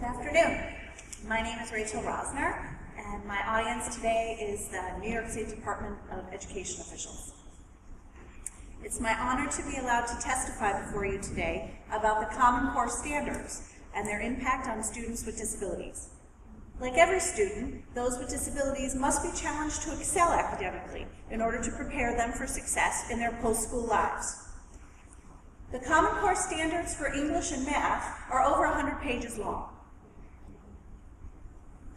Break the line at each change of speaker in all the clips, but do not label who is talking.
afternoon. My name is Rosner, and my audience today is the New York State Department of Education officials. It's my honor to be allowed to testify before you today about the Common Core standards and their impact on students with disabilities. Like every student, those with disabilities must be challenged to excel academically in order to prepare them for success in their post-school lives. The Common Core standards for English and math are over 100 pages long.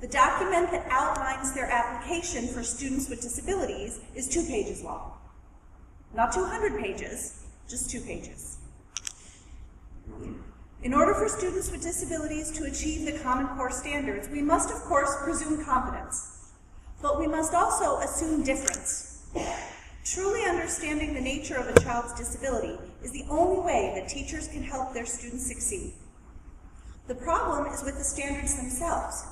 The document that outlines their application for students with disabilities is 2 pages long. Not 200 pages, just 2 pages. In order for students with disabilities to achieve the Common Core standards, we must, of course, presume competence. But we must also assume difference. Truly understanding the nature of a child's disability is the only way that teachers can help their students succeed. The problem is with the standards themselves,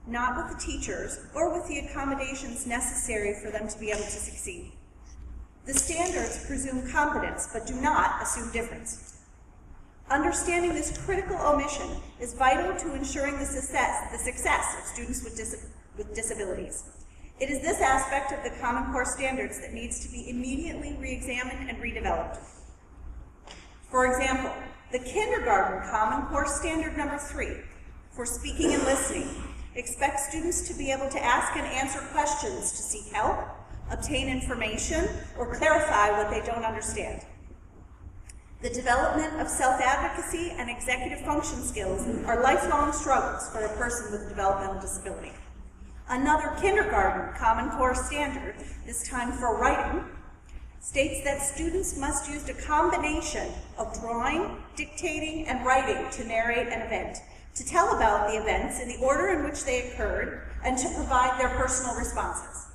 not with the teachers or with the accommodations necessary for them to be able to succeed. The standards presume competence but do not assume difference. Understanding this critical omission is vital to ensuring the success of students with disabilities. It is this aspect of the Common Core standards that needs to be immediately re-examined and redeveloped. For example, the kindergarten Common Core standard number 3 for speaking and listening expects students to be able to ask and answer questions to seek help, obtain information, or clarify what they don't understand. The development of self-advocacy and executive function skills are lifelong struggles for a person with a developmental disability. Another kindergarten Common Core standard, this time for writing, states that students must use a combination of drawing, dictating, and writing to narrate an event, to tell about the events in the order in which they occurred, and to provide their personal responses.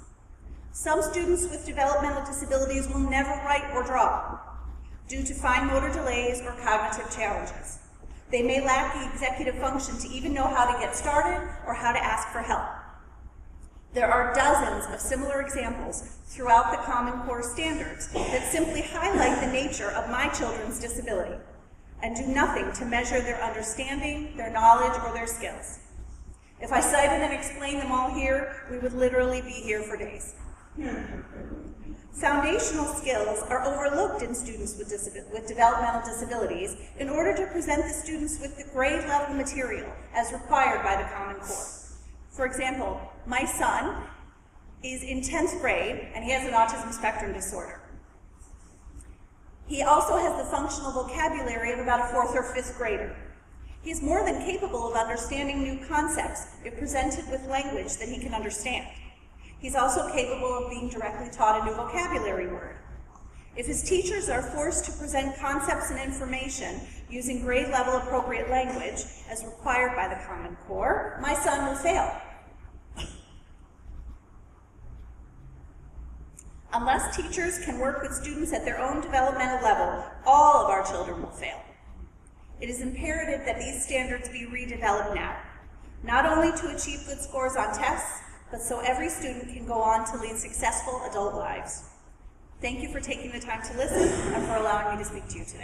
Some students with developmental disabilities will never write or draw due to fine motor delays or cognitive challenges. They may lack the executive function to even know how to get started or how to ask for help. There are dozens of similar examples throughout the Common Core standards that simply highlight the nature of my children's disability and do nothing to measure their understanding, their knowledge, or their skills. If I cited and explained them all here, we would literally be here for days. Foundational skills are overlooked in students with developmental disabilities in order to present the students with the grade level material as required by the Common Core. For example, my son is in 10th grade and he has an autism spectrum disorder. He also has the functional vocabulary of about a 4th or 5th grader. He is more than capable of understanding new concepts if presented with language that he can understand. He's also capable of being directly taught a new vocabulary word. If his teachers are forced to present concepts and information using grade level appropriate language as required by the Common Core, my son will fail. Unless teachers can work with students at their own developmental level, all of our children will fail. It is imperative that these standards be redeveloped now, not only to achieve good scores on tests, but so every student can go on to lead successful adult lives. Thank you for taking the time to listen and for allowing me to speak to you today.